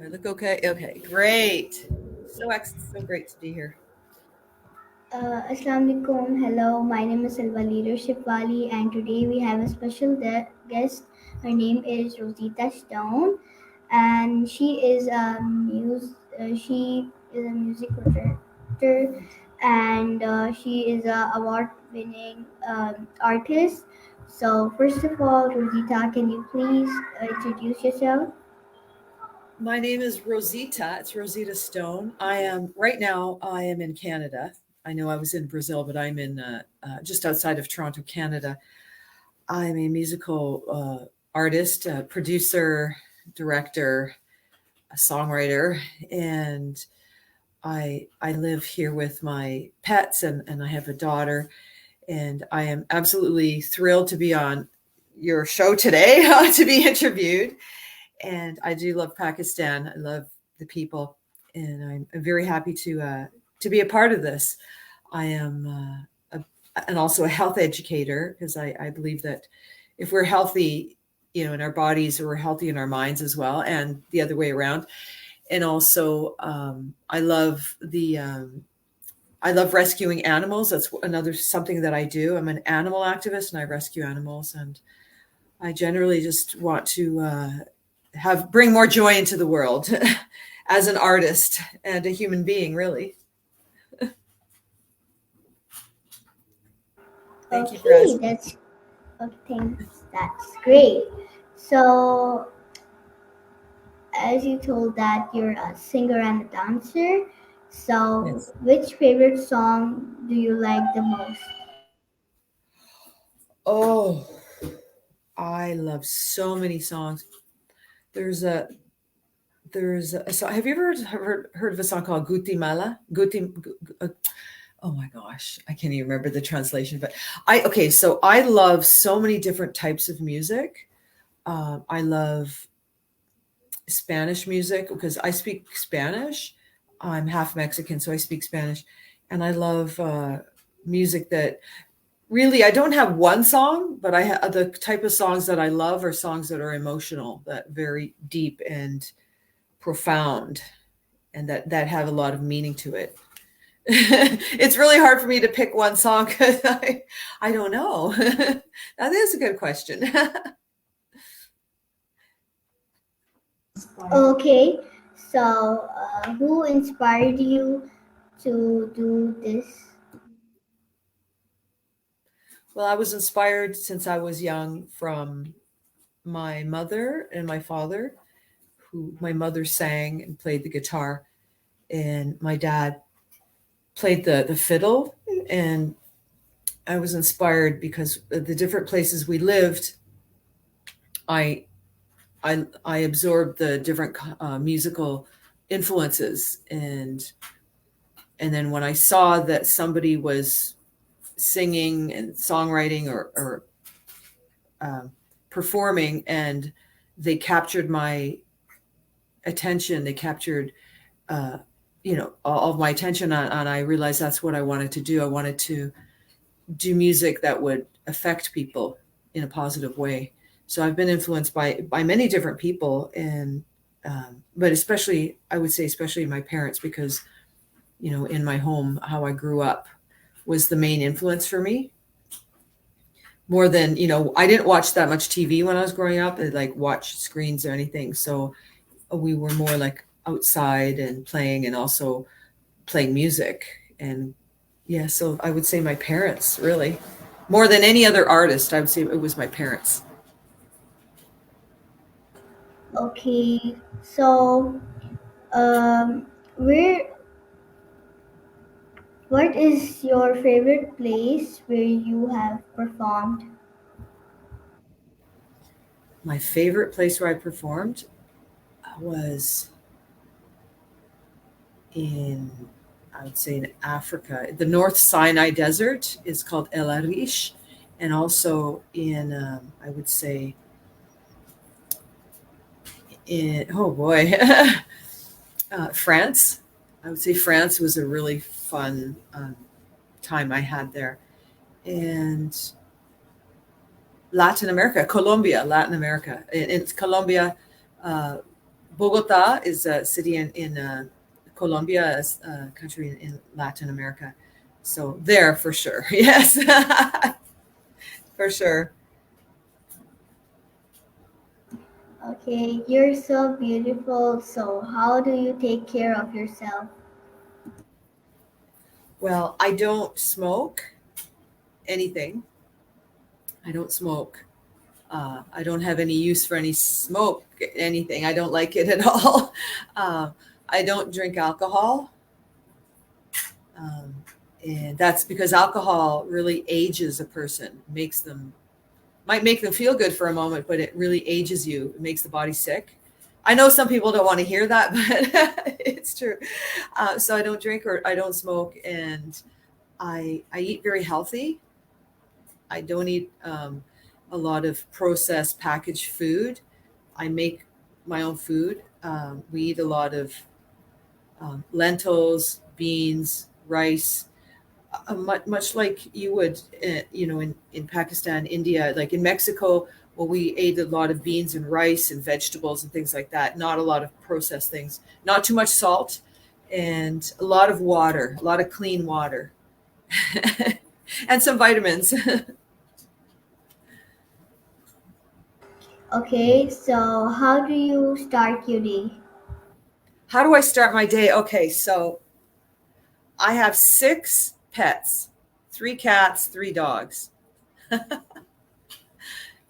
I look okay? Okay, great. So great to be here. Assalamu alaikum. Hello, my name is Silva Leadership Wali, and today we have a special guest. Her name is Rosita Stone, and she is a music director, and she is a award-winning artist. So, first of all, Rosita, can you please introduce yourself? My name is Rosita. It's Rosita Stone. I am right now. I am in Canada. I know I was in Brazil, but I'm in just outside of Toronto, Canada. I'm a musical artist, producer, director, a songwriter, and I live here with my pets, and I have a daughter. And I am absolutely thrilled to be on your show today to be interviewed. And I do love Pakistan. I love the people, and I'm very happy to be a part of this. I am and also a health educator because I believe that if we're healthy, in our bodies, we're healthy in our minds as well, and the other way around. And also, I love rescuing animals. That's another something that I do. I'm an animal activist, and I rescue animals, and I generally just want to bring more joy into the world as an artist and a human being, really. Thank you for Okay, asking. that's okay. That's great. So, as you told that you're a singer and a dancer, so Yes. which favorite song do you like the most? Oh, I love so many songs. There's a there's a song. Have you ever heard of a song called Guti Mala? Oh my gosh, I can't even remember the translation. But okay. So I love so many different types of music. I love Spanish music because I speak Spanish. I'm half Mexican, so I speak Spanish, and I love music that really I don't have one song, but the type of songs that I love are songs that are emotional, that very deep and profound, and that have a lot of meaning to it. It's really hard for me to pick one song because I don't know. That is a good question. Okay, so who inspired you to do this? Well, I was inspired since I was young from my mother and my father, who my mother sang and played the guitar, and my dad played the fiddle. And I was inspired because of the different places we lived. I I absorbed the different musical influences, and then when I saw that somebody was singing and songwriting or um, performing, and they captured my attention, they captured uh, all of my attention on I realized that's what I wanted to do. I wanted to do music that would affect people in a positive way. So I've been influenced by many different people, and but especially I would say especially my parents, because in my home how I grew up was the main influence for me. More than I didn't watch that much TV when I was growing up, and like watch screens or anything. So we were more like outside and playing, and also playing music. And yeah, so I would say my parents, really, more than any other artist. I would say it was my parents. Okay, so where what is your favorite place where you have performed? My favorite place where I performed was in, I would say, in Africa. The North Sinai Desert is called El Arish, and also in, I would say, in, oh boy, France. I would say France was a really fun time I had there. And Latin America, Colombia, Latin America. In Colombia, uh, Bogota is a city in Colombia, a country in Latin America. So there for sure. Yes, for sure. Okay, you're so beautiful. So, how do you take care of yourself? Well, I don't smoke anything. I don't smoke. I don't have any use for any smoke, anything. I don't like it at all. Uh, I don't drink alcohol. Um, and that's because alcohol really ages a person, makes them, might make them feel good for a moment, but it really ages you. It makes the body sick. I know some people don't want to hear that, but it's true. So I don't drink or I don't smoke, and I eat very healthy. I don't eat a lot of processed packaged food. I make my own food. We eat a lot of lentils, beans, rice, much like you would, in Pakistan, India, like in Mexico. Well, we ate a lot of beans and rice and vegetables and things like that. Not a lot of processed things. Not too much salt, and a lot of water, a lot of clean water, and some vitamins. Okay, so how do you start your day? How do I start my day? Okay, so I have 6 pets, 3 cats, 3 dogs,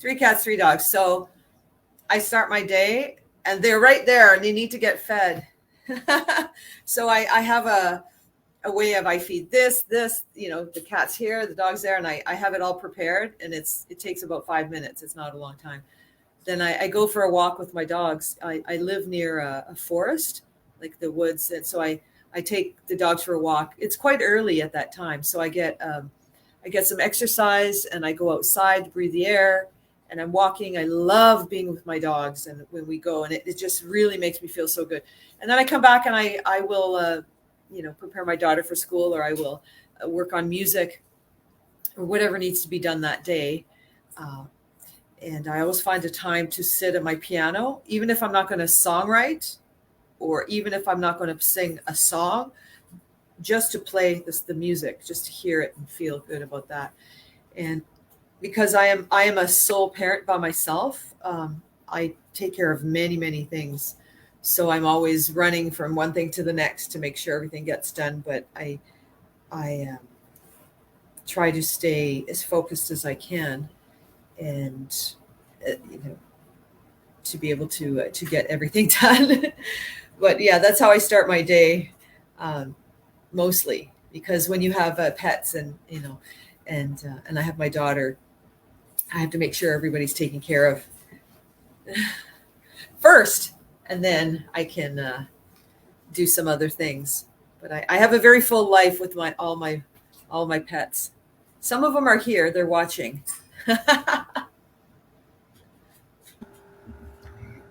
3 cats, 3 dogs. So I start my day and they're right there and they need to get fed. So I have a way of, I feed this, the cat's here, the dog's there, and I have it all prepared, and it takes about 5 minutes. It's not a long time. Then I go for a walk with my dogs. I live near a forest, like the woods, and so I take the dogs for a walk. It's quite early at that time, so I get some exercise, and I go outside to breathe the air, and I'm walking. I love being with my dogs, and when we go, and it just really makes me feel so good. And then I come back and I will prepare my daughter for school, or I will work on music or whatever needs to be done that day. Uh, and I always find a time to sit at my piano, even if I'm not going to songwrite, or even if I'm not going to sing a song, just to play the music, just to hear it and feel good about that. And because I am a sole parent by myself, I take care of many things. So I'm always running from one thing to the next to make sure everything gets done. But I try to stay as focused as I can, and uh, you know, to be able to get everything done. But yeah, that's how I start my day, um, mostly, because when you have pets, and I have my daughter, I have to make sure everybody's taken care of first, and then I can do some other things. But I have a very full life with my pets. Some of them are here; they're watching.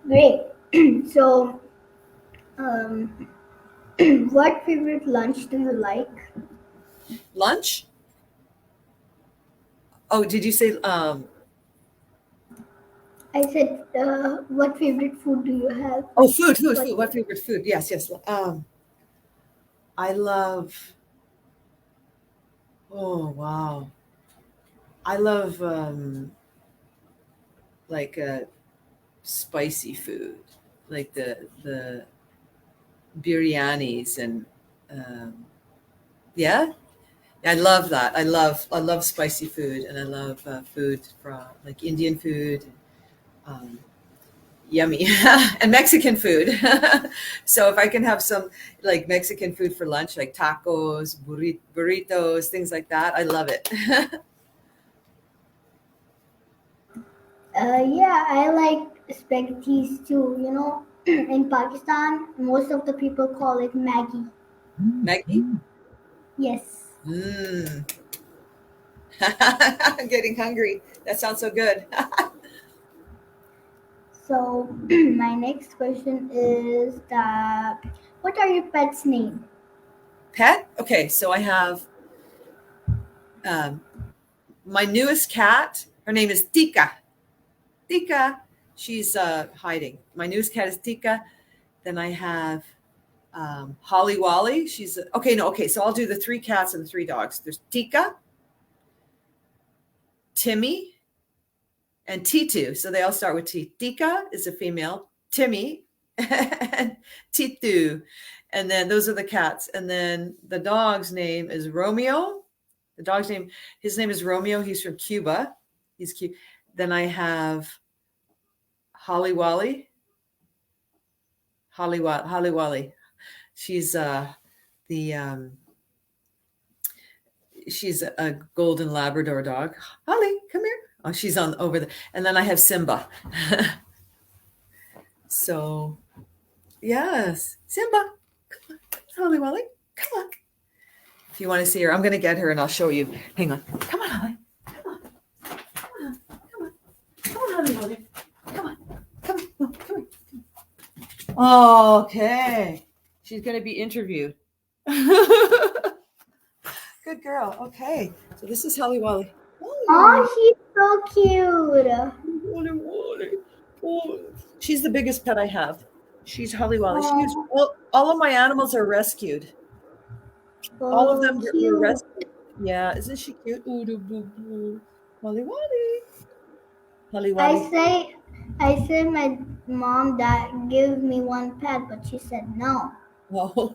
Great. So, um, what favorite lunch do you like? Lunch? Oh, did you say I said, what favorite food do you have? oh, food. What? What favorite food? Yes. I love. Oh wow, I love like spicy food, like the biryanis and um, yeah, I love that. I love spicy food, and I love food from like Indian food, um, yummy, and Mexican food. So if I can have some like Mexican food for lunch, like tacos, burritos, things like that, I love it. Yeah, I like spaghettis too. In Pakistan, most of the people call it Maggie. Maggie. Yes. Mm. I'm getting hungry. That sounds so good. So, my next question is that what are your pet's name? Pet? Okay, so I have um, my newest cat. Her name is Tika. Tika. She's hiding. My newest cat is Tika. Then I have Holly Wally. She's okay. No, okay. So I'll do the 3 cats and the 3 dogs. There's Tika, Timmy, and Titu. So they all start with T. Tika is a female, Timmy, and Titu. And then those are the cats. And then the dog's name is Romeo. The dog's name, his name is Romeo. He's from Cuba. He's cute. Then I have Holly Wally. Holly Wally. She's she's a golden Labrador dog. Holly, come here. Oh, she's on over there. And then I have Simba. So, yes, Simba. Come on, Holly Wally. Come on. If you want to see her, I'm going to get her and I'll show you. Hang on. Come on, Holly. Come on. Come on. Come on. Come on, Holly Wally. Come on. Come on. No, come here. Okay. She's going to be interviewed. Good girl. Okay. So this is Holly Wally. Oh, she's so cute. Oh, she's the biggest pet I have. She's Holly Wally. Oh. All of my animals are rescued. All of them were rescued. Yeah, isn't she cute? Holly Wally. Holly Wally. I say my mom that give me one pet, but she said no. Oh.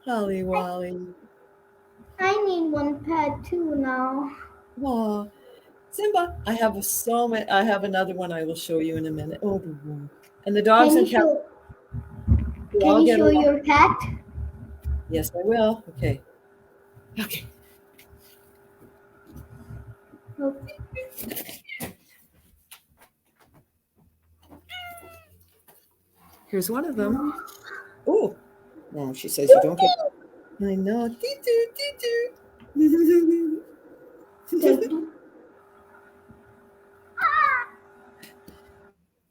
Holly Wally. I need one pet too now. Oh, Simba. I have I have another one I will show you in a minute. Oh, and the dogs and cats. Can you show your cat? Yes, I will. Okay. Okay. Here's one of them. Oh, no, she says you don't get. I know.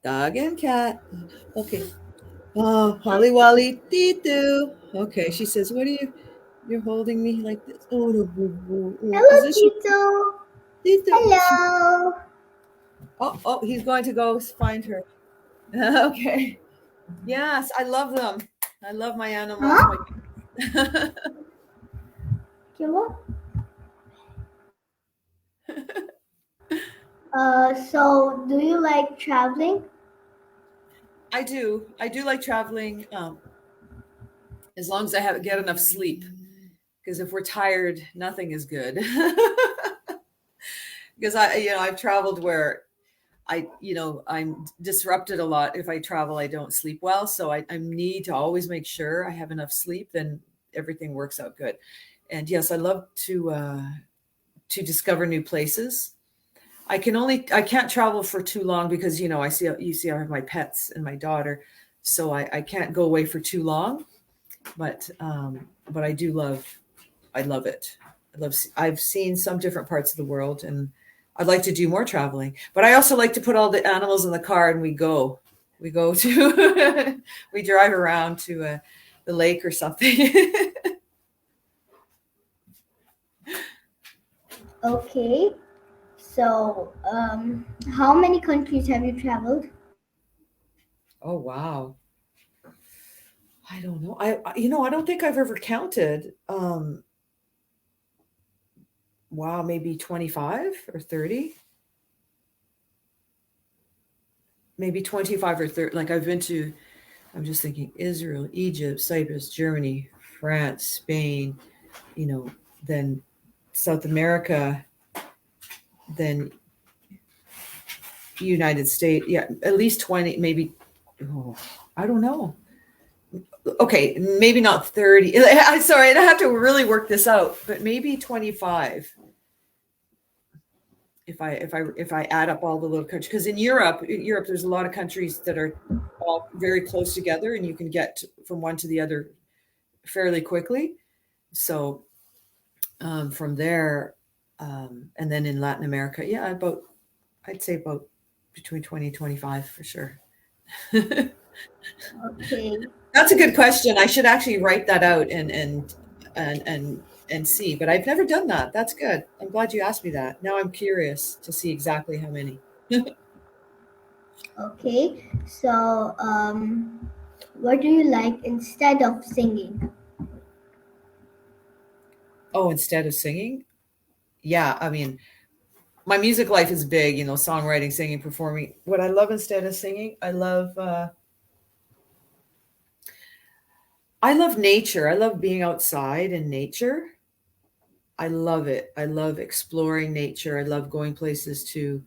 Dog and cat. Okay. Oh, Holly Wally, Titu. Okay, she says, what are you're holding me like this? Oh, no, hello, Titu. Hello. Oh, he's going to go find her. Okay. Yes, I love them. I love my animals. Huh? So do you like traveling? I do like traveling, as long as I get enough sleep, because if we're tired, nothing is good. Because I've traveled where I'm disrupted a lot. If I travel, I don't sleep well. So I need to always make sure I have enough sleep, then everything works out good. And yes, I love to discover new places. I can't travel for too long because, I have my pets and my daughter, so I can't go away for too long, but I love it. I've seen some different parts of the world, and I'd like to do more traveling, but I also like to put all the animals in the car and we go to, we drive around to the lake or something. Okay. So, how many countries have you traveled? Oh, wow. I don't know. I don't think I've ever counted. Wow, maybe 25 or 30. Maybe 25 or 30. Like I'm just thinking Israel, Egypt, Cyprus, Germany, France, Spain, then South America, then United States. Yeah, at least 20, maybe. Oh, I don't know. Okay, maybe not 30. I'm sorry, I have to really work this out, but maybe 25. If I add up all the little countries, because in Europe, there's a lot of countries that are all very close together, and you can get from one to the other fairly quickly. So from there, and then in Latin America, yeah, I'd say about between 20 and 25 for sure. Okay. That's a good question. I should actually write that out and see, but I've never done that. That's good. I'm glad you asked me that. Now I'm curious to see exactly how many. Okay, so what do you like instead of singing? Oh, instead of singing? Yeah, I mean, my music life is big, songwriting, singing, performing. What I love instead of singing, I love nature. I love being outside in nature. I love it. I love exploring nature. I love going places to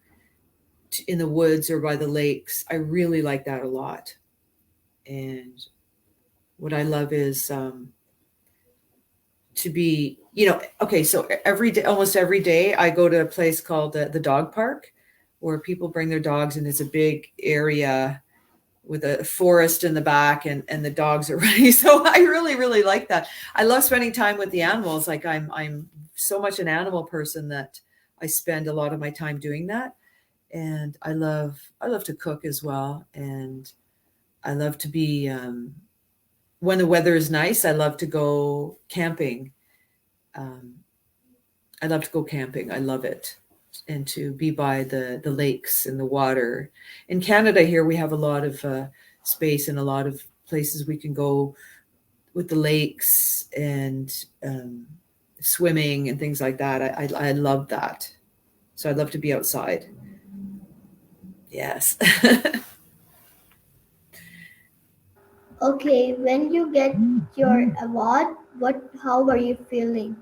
in the woods or by the lakes. I really like that a lot. And what I love is to be, okay, so every day, almost every day, I go to a place called the dog park where people bring their dogs, and it's a big area with a forest in the back, and the dogs are running. So I really, really like that. I love spending time with the animals. Like I'm so much an animal person that I spend a lot of my time doing that. And I love to cook as well. And I love to be, when the weather is nice, I love to go camping. Um, I love to go camping. I love it. And to be by the lakes and the water. In Canada here, we have a lot of space and a lot of places we can go with the lakes and um, swimming and things like that. I love that. So I love to be outside. Yes. Okay, when you get your award, how were you feeling?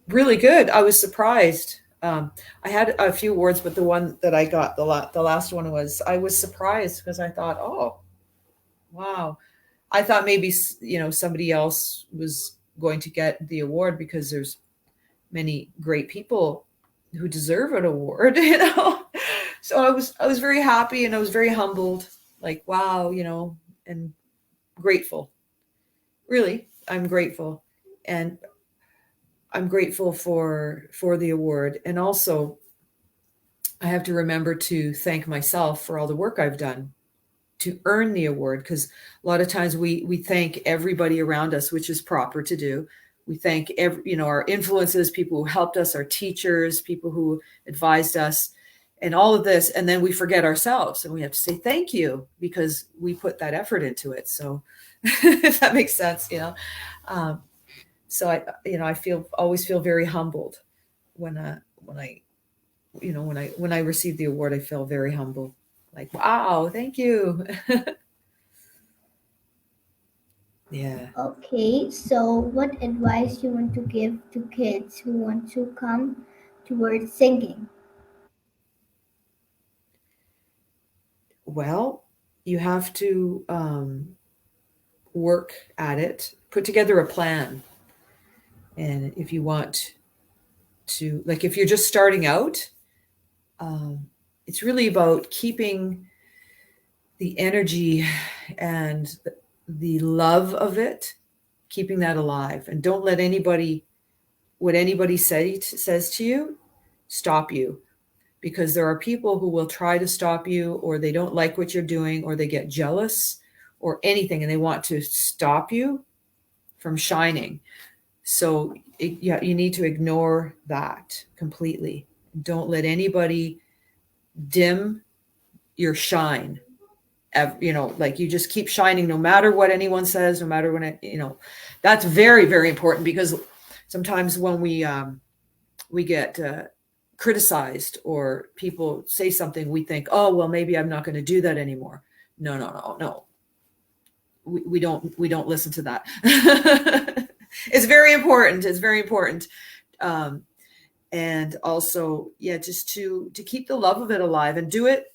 Really good. I was surprised. I had a few awards, but the one that I got, the last one was, I was surprised because I thought, oh, wow. I thought maybe, somebody else was going to get the award because there's many great people who deserve an award, So I was very happy, and I was very humbled, like, wow, and grateful. Really, I'm grateful. And I'm grateful for the award. And also, I have to remember to thank myself for all the work I've done to earn the award, because a lot of times we thank everybody around us, which is proper to do. We thank our influences, people who helped us, our teachers, people who advised us, and all of this, and then we forget ourselves, and we have to say thank you because we put that effort into it. So if that makes sense. um, so I always feel very humbled when I received the award. I feel very humble, like, wow, thank you. Yeah. Okay, so what advice you want to give to kids who want to come towards singing? Well, you have to work at it, put together a plan. And if you want to, like, if you're just starting out, um, it's really about keeping the energy and the love of it, keeping that alive. And don't let what anybody says to you, stop you. Because there are people who will try to stop you, or they don't like what you're doing, or they get jealous or anything, and they want to stop you from shining. So yeah, you need to ignore that completely. Don't let anybody dim your shine. Like, you just keep shining no matter what anyone says, no matter when that's very, very important, because sometimes when we get criticized or people say something, we think, oh, well, maybe I'm not going to do that anymore. No, no, no, no. We don't listen to that. It's very important. It's very important. Um, and also, yeah, just to keep the love of it alive, and do it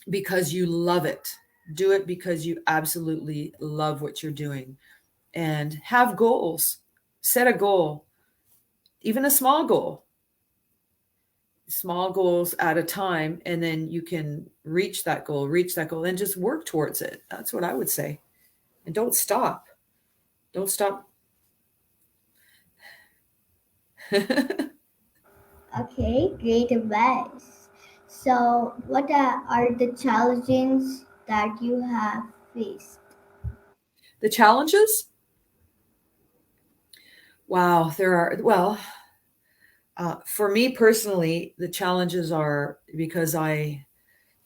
because you love it. Do it because you absolutely love what you're doing, and have goals. Set a goal, even a small goals at a time, and then you can reach that goal, and just work towards it. That's what I would say. And don't stop. Okay, great advice. So, what are the challenges that you have faced? The challenges, wow, there are, well, For me personally, the challenges are because I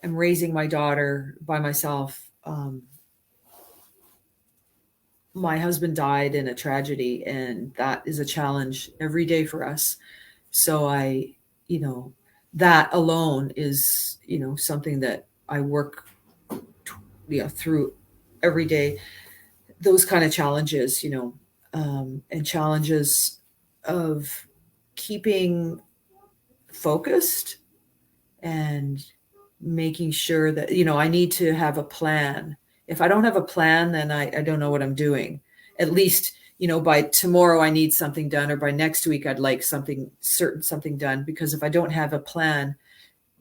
am raising my daughter by myself. My husband died in a tragedy, and that is a challenge every day for us. So you know, that alone is, something that I work, through every day. Those kind of challenges, and challenges of keeping focused and making sure that, I need to have a plan. If I don't have a plan, then I don't know what I'm doing. At least, by tomorrow I need something done, or by next week I'd like something done. Because if I don't have a plan,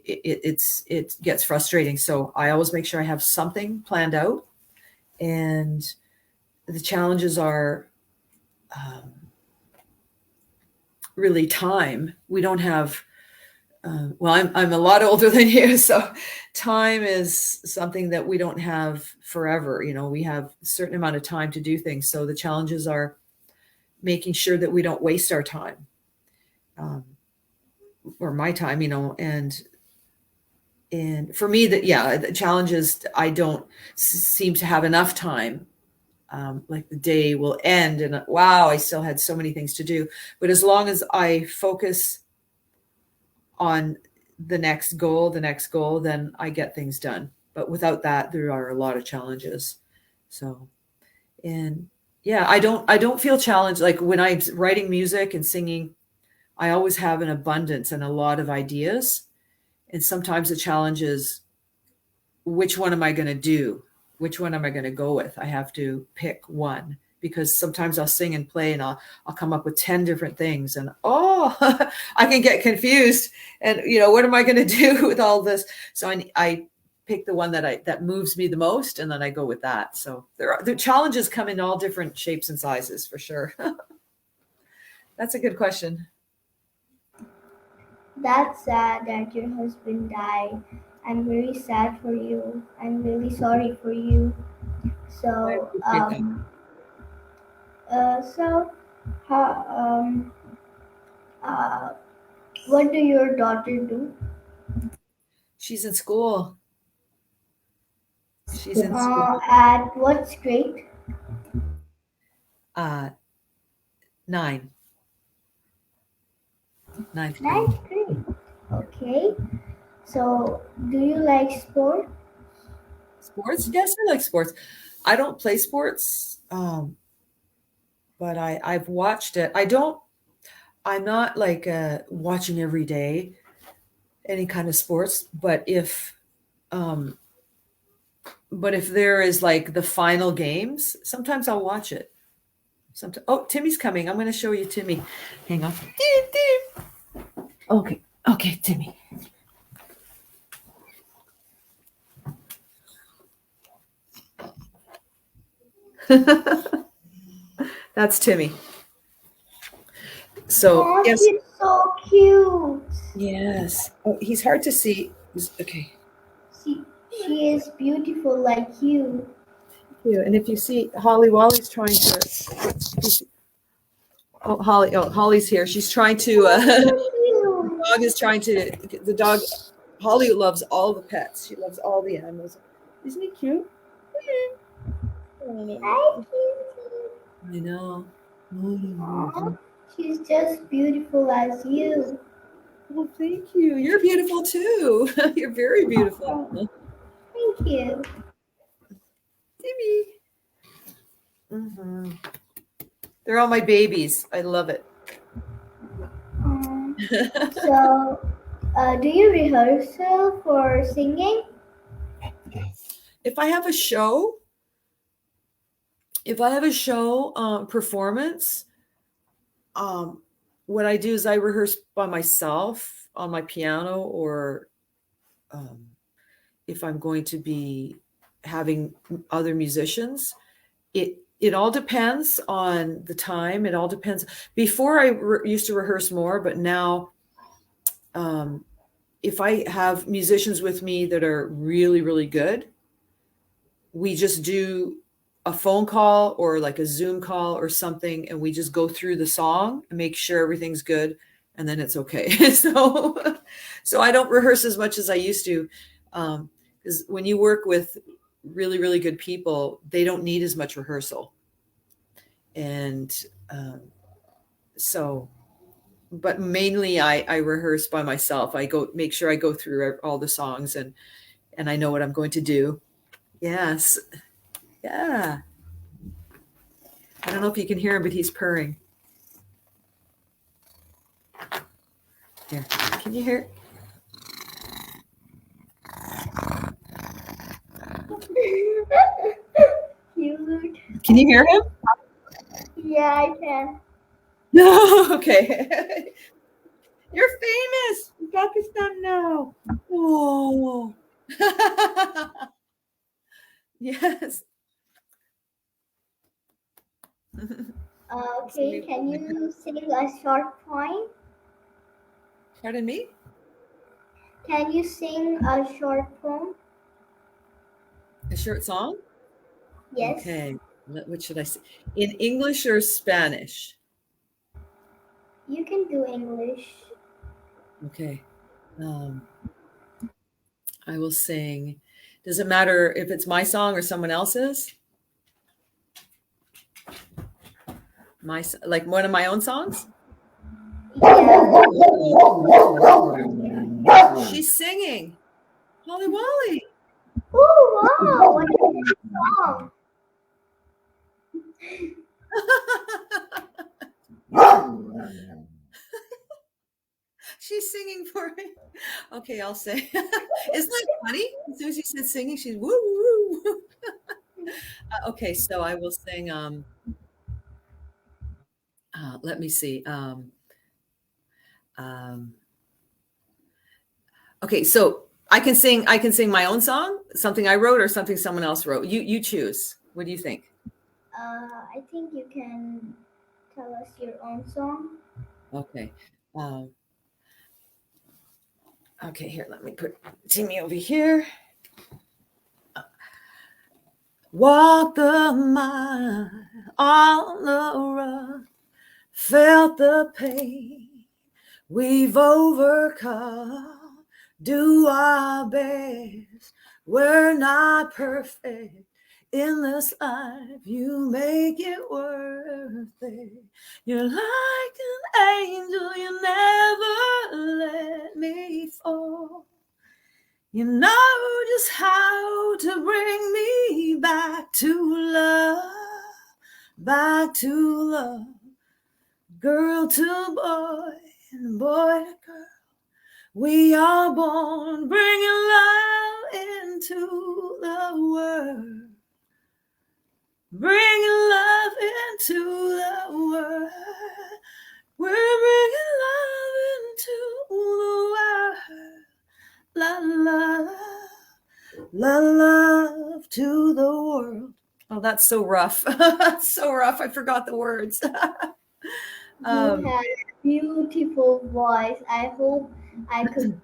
it gets frustrating. So I always make sure I have something planned out. And the challenges are, really time. We don't have, well, I'm a lot older than you, so time is something that we don't have forever. We have a certain amount of time to do things. So the challenges are making sure that we don't waste our time, or my time, and for me, the challenge is I don't seem to have enough time. Like the day will end and wow, I still had so many things to do. But as long as I focus on the next goal, then I get things done. But without that, there are a lot of challenges. So, and yeah, I don't feel challenged. Like when I'm writing music and singing, I always have an abundance and a lot of ideas. And sometimes the challenge is, which one am I going to do? Which one am I going to go with? I have to pick one, because sometimes I'll sing and play and I'll come up with 10 different things, and I can get confused, and what am I going to do with all this? So I pick the one that moves me the most, and then I go with that. So the challenges come in all different shapes and sizes, for sure. That's a good question. That's sad that your husband died. I'm very sad for you. I'm really sorry for you. I So, appreciate that. so, how, uh, what do your daughter do? She's in school. She's in school. At what grade? uh 9, ninth grade. Ninth grade. Okay. So, do you like sport? Sports? Yes, I like sports. I don't play sports, but I've watched it. I'm not like watching every day any kind of sports, um but if there is like the final games, sometimes I'll watch it. Sometimes, oh, Timmy's coming. I'm going to show you Timmy. Hang on. Okay. Okay, Timmy. That's Timmy. So, Oh, yes. she's so cute. Yes. Oh, he's hard to see. Okay. She, she is beautiful like you. Yeah, and if you see Holly's trying to. Holly's here. She's trying to. Oh, The so cute. dog is trying to. The dog. Holly loves all the pets. She loves all the animals. Isn't he cute? Hi, cutie. I know. Aw, she's just beautiful as you. Well, thank you. You're beautiful too. You're very beautiful. Oh, thank you. Timmy. Hmm. They're all my babies. I love it. Um, so, do you rehearsal for singing? If I have a show, performance, um, what I do is I rehearse by myself on my piano, or um, if I'm going to be having other musicians. It all depends on the time. It all depends. Before I used to rehearse more, but now, um, if I have musicians with me that are really, really good, we just do a phone call or like a Zoom call or something, and we just go through the song and make sure everything's good, and then it's okay. So I don't rehearse as much as I used to, because when you work with really, really good people, they don't need as much rehearsal. And so, but mainly I rehearse by myself. I make sure I go through all the songs and I know what I'm going to do. Yes. Yeah. I don't know if you can hear him, but he's purring. Here. Can you hear? Cute. Can you hear him? Yeah, I can. No. Okay. You're famous in Pakistan now. Oh. Yes. Okay, can you sing a short poem? Pardon me? Can you sing a short poem? A short song? Yes. Okay. What should I say? In English or Spanish? You can do English. Okay. I will sing. Does it matter if it's my song or someone else's? Like one of my own songs? Yeah. She's singing. Holly Wally. Oh wow! What a good song. She's singing for me. Okay, I'll say. Isn't that funny? As soon as she said singing, she's woo woo. Okay, so I will sing. Let me see. Okay, so I can sing. I can sing my own song, something I wrote, or something someone else wrote. You choose. What do you think? I think you can tell us your own song. Okay. Okay, here. Let me put Timmy over here. Walk the mile on the run, felt the pain we've overcome, do our best. We're not perfect in this life, you make it worth it. You're like an angel, you never let me fall. You know just how to bring me back to love, girl to boy, and boy to girl. We are born bringing love into the world, bringing love into the world. We're bringing love into the world. La la la love to the world. Oh, that's so rough. That's so rough. I forgot the words. You have a beautiful voice. I hope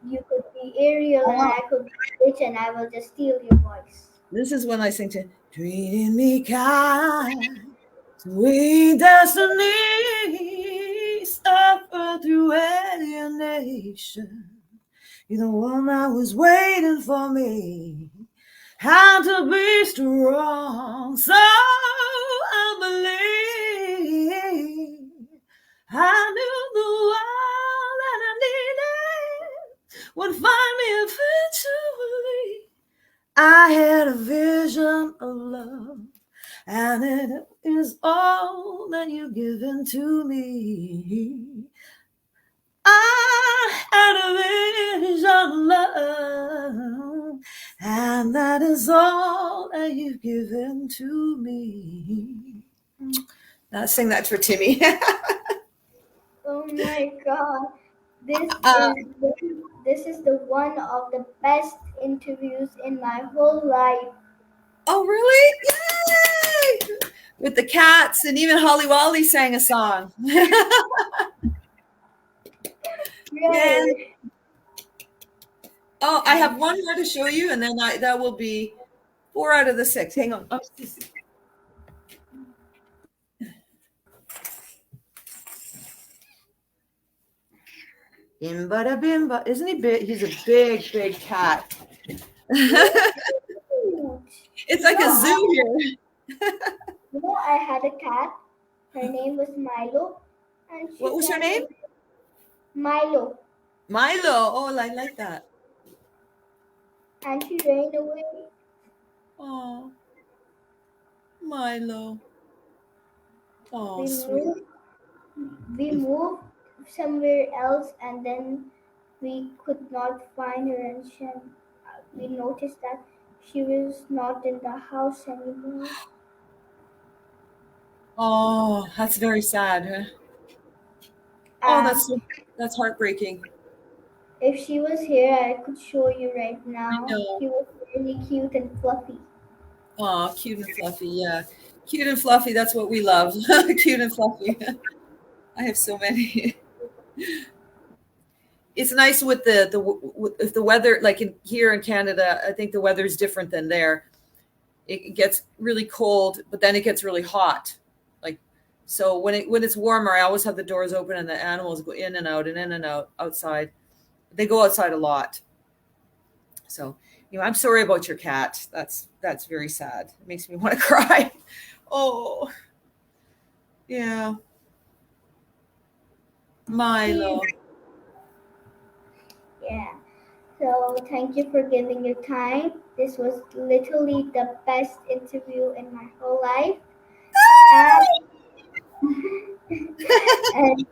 you could be Ariel and I could be Rich and I will just steal your voice. This is when I sing to treating me kind, sweet destiny, suffer through alienation. You're the one that was waiting for me. How to be strong, so I believe I knew the world that I needed would find me eventually. I had a vision of love, and it is all that you've given to me. I had a vision of love, and that is all that you've given to me. Now sing that for Timmy. Oh my god. This is the one of the best interviews in my whole life. Oh, really? Yay! With the cats, and even Holly Wally sang a song. Yeah. Oh, I have one more to show you, and then that will be 4 out of the 6. Hang on. Oh, Bimba bimba. Isn't he big? He's a big, big cat. He's It's cute. like a zoo here. I had a cat. Her name was Milo, and she What was her ran name? away. Milo, Milo. Oh, I like that. and she ran away. Oh, Milo. Oh, We sweet. moved. We moved somewhere else, and then we could not find her, and we noticed that she was not in the house anymore. Oh, that's very sad. Huh? Oh, And that's heartbreaking. if she was here, I could show you right I now. know. She was really cute and fluffy. Oh, cute and fluffy. Yeah, cute and fluffy. That's what we love. Cute and fluffy. I have so many. It's nice with if the weather, like in here in Canada, I think the weather is different than there. It gets really cold, but then it gets really hot. Like so when it's warmer, I always have the doors open and the animals go in and out and in and out outside. They go outside a lot. So, I'm sorry about your cat. That's very sad. It makes me want to cry. Oh, yeah. She, Milo. yeah. So thank you for giving your time. This was literally the best interview in my whole life, and and, and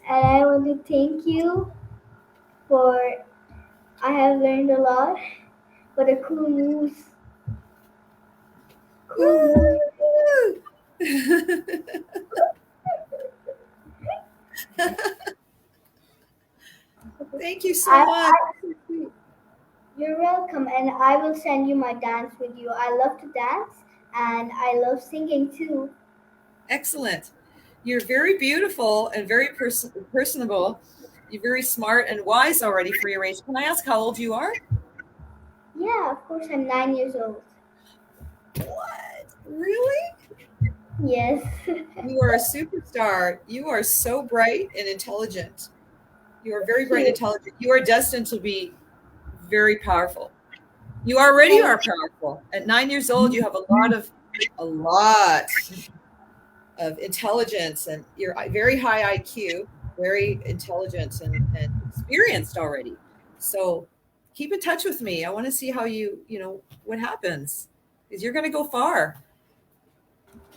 I want to thank you for. I have learned a lot. For the cool moves. Thank you so I, much. you're welcome, and I will send you my dance video. I love to dance, and I love singing too. Excellent. You're very beautiful and very personable. You're very smart and wise already for your age. Can I ask how old you are? Yeah, of course, I'm 9 years old. What? Really? Yes. You are a superstar. You are so bright and intelligent. You are very bright and Cute. intelligent. You are destined to be very powerful. You already Thank are powerful. At 9 years old, you have a lot of intelligence, and you're very high IQ, very intelligent and experienced already. So keep in touch with me. I want to see how what happens, because you're going to go far.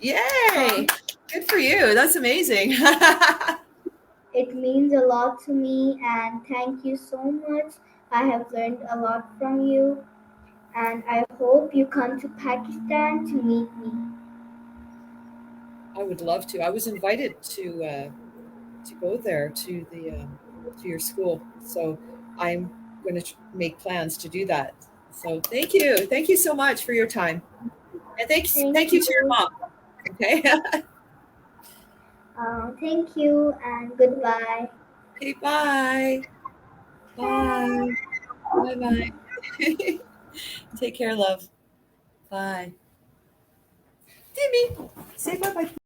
Yay! you. Good for you. That's amazing. It means a lot to me, and thank you so much. I have learned a lot from you, and I hope you come to Pakistan to meet me. I would love to. I was invited to go there to your school, so I'm going to make plans to do that. So thank you so much for your time, and Thank thank you to your you. mom. Okay. Thank you, and goodbye. Okay. Bye. Bye. Bye. Bye. Take care, love. Bye. Timmy, say bye bye.